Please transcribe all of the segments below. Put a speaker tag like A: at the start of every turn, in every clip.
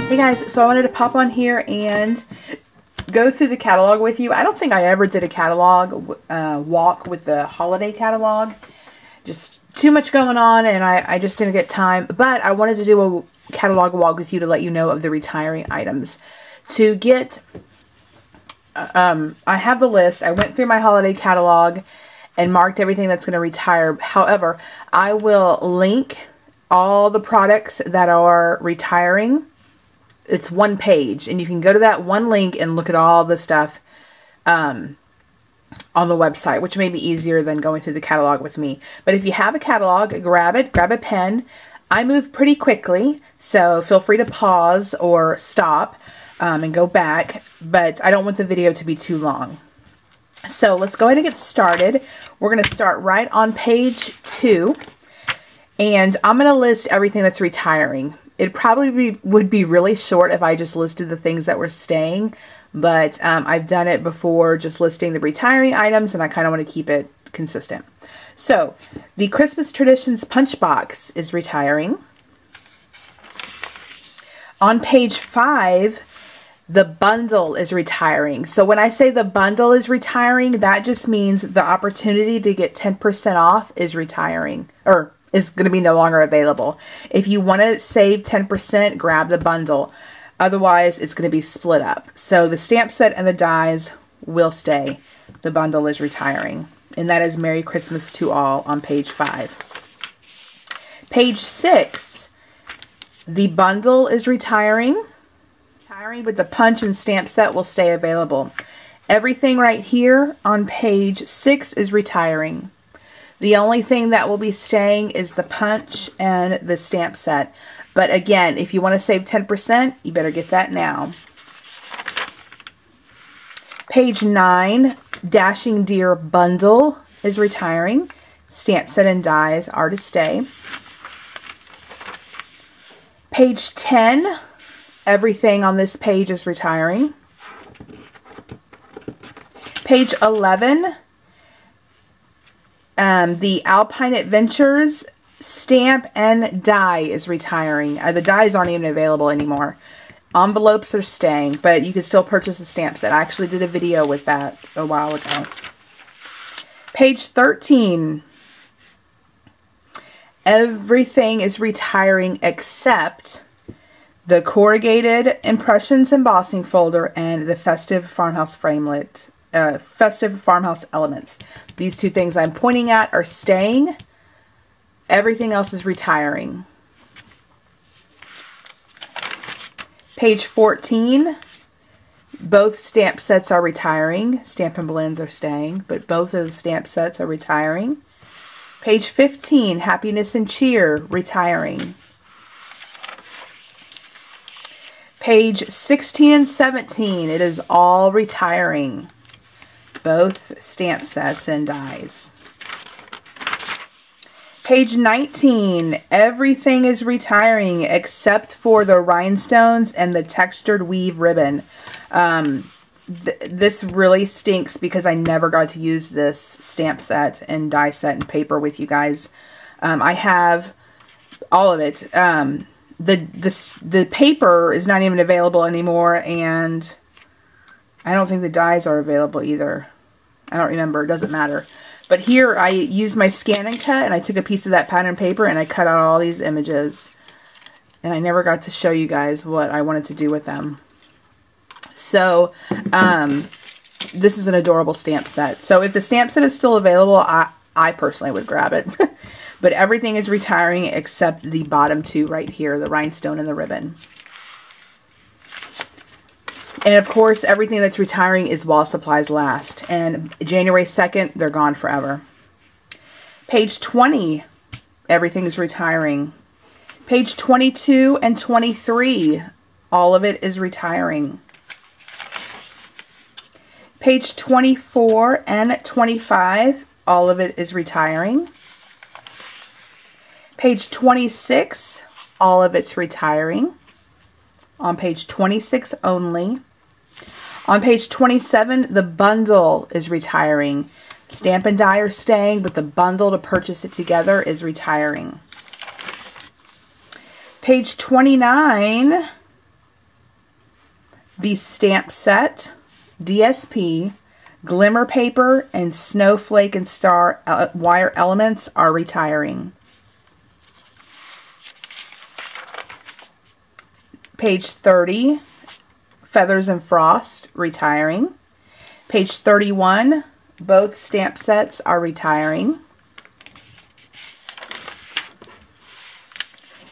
A: Hey guys, so I wanted to pop on here and go through the catalog with you. I don't think I ever did a catalog walk with the holiday catalog. Just too much going on and I just didn't get time. But I wanted to do a catalog walk with you to let you know of the retiring items. To get, I have the list. I went through my holiday catalog and marked everything that's going to retire. However, I will link all the products that are retiring. It's one page, and you can go to that one link and look at all the stuff on the website, which may be easier than going through the catalog with me. But if you have a catalog, grab it, grab a pen. I move pretty quickly, so feel free to pause or stop and go back, but I don't want the video to be too long. So let's go ahead and get started. We're going to start right on page 2, and I'm going to list everything that's retiring. It probably would be really short if I just listed the things that were staying, but I've done it before just listing the retiring items, and I kind of want to keep it consistent. So, the Christmas Traditions Punch Box is retiring. On page 5, the bundle is retiring. So when I say the bundle is retiring, that just means the opportunity to get 10% off is retiring, or is going to be no longer available. If you want to save 10%, grab the bundle. Otherwise, it's going to be split up. So the stamp set and the dies will stay. The bundle is retiring. And that is Merry Christmas to All on page 5. Page 6, the bundle is retiring. But the punch and stamp set will stay available. Everything right here on page 6 is retiring. The only thing that will be staying is the punch and the stamp set. But again, if you want to save 10%, you better get that now. Page 9, Dashing Deer Bundle is retiring. Stamp set and dies are to stay. Page 10, everything on this page is retiring. Page 11, the Alpine Adventures stamp and die is retiring. The dies aren't even available anymore. Envelopes are staying, but you can still purchase the stamp set. I actually did a video with that a while ago. Page 13. Everything is retiring except the corrugated impressions embossing folder and the festive farmhouse framelit. Festive farmhouse elements. These two things I'm pointing at are staying. Everything else is retiring. Page 14. Both stamp sets are retiring. Stampin' Blends are staying, but both of the stamp sets are retiring. Page 15. Happiness and Cheer, retiring. Page 16 and 17. It is all retiring. Both stamp sets and dies. Page 19, everything is retiring except for the rhinestones and the textured weave ribbon. This really stinks because I never got to use this stamp set and die set and paper with you guys. I have all of it. The paper is not even available anymore, and I don't think the dies are available either. I don't remember. It doesn't matter. But here I used my scan and cut, and I took a piece of that pattern paper and I cut out all these images. And I never got to show you guys what I wanted to do with them. So, this is an adorable stamp set. So if the stamp set is still available, I personally would grab it. But everything is retiring except the bottom two right here, the rhinestone and the ribbon. And of course, everything that's retiring is while supplies last. And January 2nd, they're gone forever. Page 20, everything is retiring. Page 22 and 23, all of it is retiring. Page 24 and 25, all of it is retiring. Page 26, all of it's retiring. On page 26 only. On page 27, the bundle is retiring. Stamp and die are staying, but the bundle to purchase it together is retiring. Page 29, The stamp set, DSP, glimmer paper, and snowflake and star wire elements are retiring. Page 30, feathers and frost, retiring. Page 31, both stamp sets are retiring.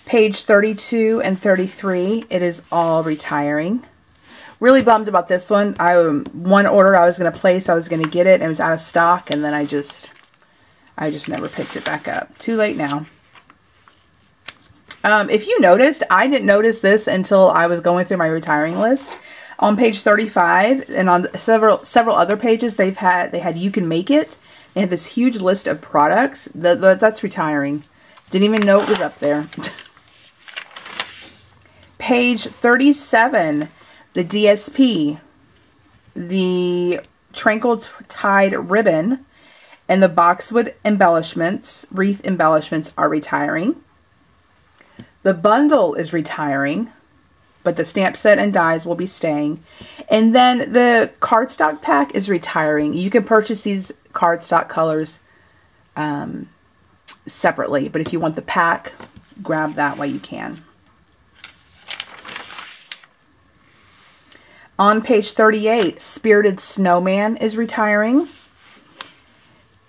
A: Page 32 and 33, it is all retiring. Really bummed about this one. One order I was going to place, I was going to get it, and it was out of stock, and then I just never picked it back up. Too late now. If you noticed, I didn't notice this until I was going through my retiring list. On page 35 and on several other pages, they had You Can Make It. They had this huge list of products. That's retiring. Didn't even know it was up there. Page 37, the DSP, the Tranquil Tide ribbon, and the boxwood embellishments, wreath embellishments are retiring. The bundle is retiring, but the stamp set and dies will be staying. And then the cardstock pack is retiring. You can purchase these cardstock colors separately, but if you want the pack, grab that while you can. On page 38, Spirited Snowman is retiring.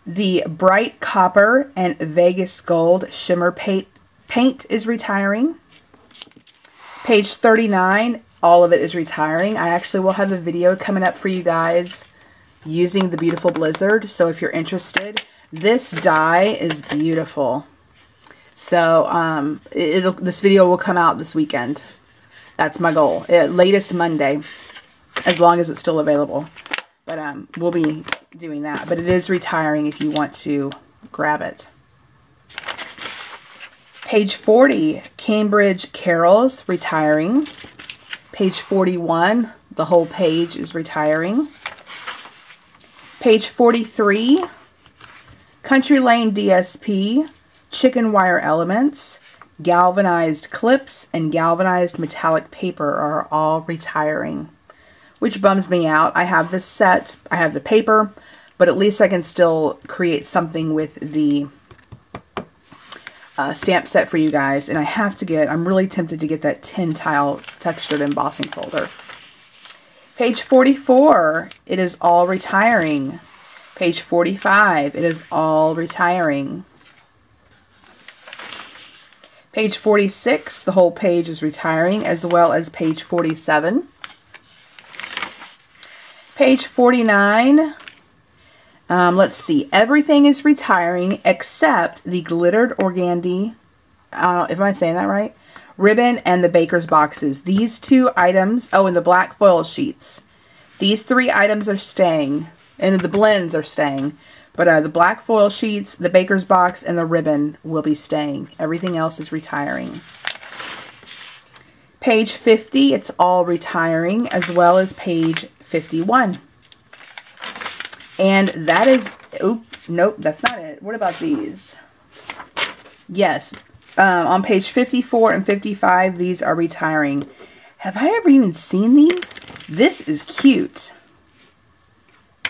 A: The Bright Copper and Vegas Gold Shimmer Paint is retiring. Page 39, all of it is retiring. I actually will have a video coming up for you guys using the Beautiful Blizzard. So if you're interested, this die is beautiful. So this video will come out this weekend. That's my goal. Latest Monday, as long as it's still available. But we'll be doing that. But it is retiring if you want to grab it. Page 40, Cambridge Carols, retiring. Page 41, the whole page is retiring. Page 43, Country Lane DSP, Chicken Wire Elements, Galvanized Clips, and Galvanized Metallic Paper are all retiring, which bums me out. I have this set, I have the paper, but at least I can still create something with the stamp set for you guys. And I have to get, I'm really tempted to get that tin tile textured embossing folder. Page 44, it is all retiring. Page 45, it is all retiring. Page 46, the whole page is retiring, as well as page 47. Page 49, let's see, everything is retiring except the glittered organdy, if I'm saying that right, ribbon and the baker's boxes. These two items, oh, and the black foil sheets. These three items are staying, and the blends are staying. But the black foil sheets, the baker's box, and the ribbon will be staying. Everything else is retiring. Page 50, it's all retiring, as well as page 51. And that is, nope, that's not it. What about these? Yes, on page 54 and 55, these are retiring. Have I ever even seen these? This is cute.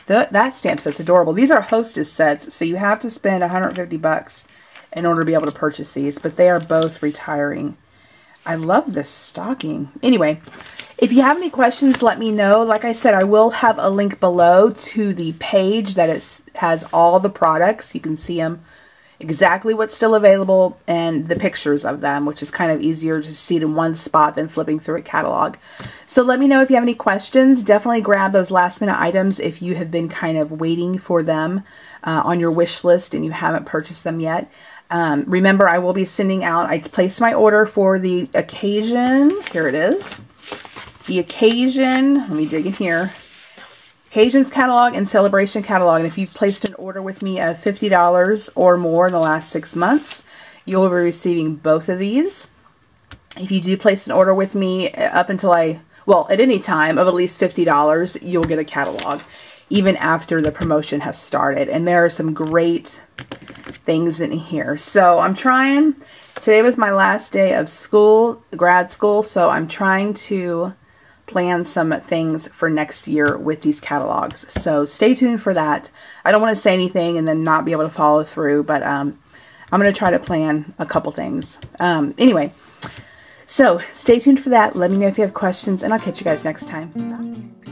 A: That stamp set's adorable. These are Hostess sets, so you have to spend 150 bucks in order to be able to purchase these, but they are both retiring. I love this stocking. Anyway, if you have any questions, let me know. Like I said, I will have a link below to the page that has all the products. You can see them, exactly what's still available, and the pictures of them, which is kind of easier to see it in one spot than flipping through a catalog. So let me know if you have any questions. Definitely grab those last minute items if you have been kind of waiting for them on your wish list and you haven't purchased them yet. Remember, I will be sending out, I placed my order for the occasion. Here it is. The occasion, let me dig in here. Occasions catalog and celebration catalog. And if you've placed an order with me of $50 or more in the last 6 months, you'll be receiving both of these. If you do place an order with me up until at any time of at least $50, you'll get a catalog, even after the promotion has started. And there are some great things in here. So I'm trying, today was my last day of school, grad school, so I'm trying to plan some things for next year with these catalogs. So stay tuned for that. I don't want to say anything and then not be able to follow through, but I'm going to try to plan a couple things. Anyway, so stay tuned for that. Let me know if you have questions, and I'll catch you guys next time. Bye.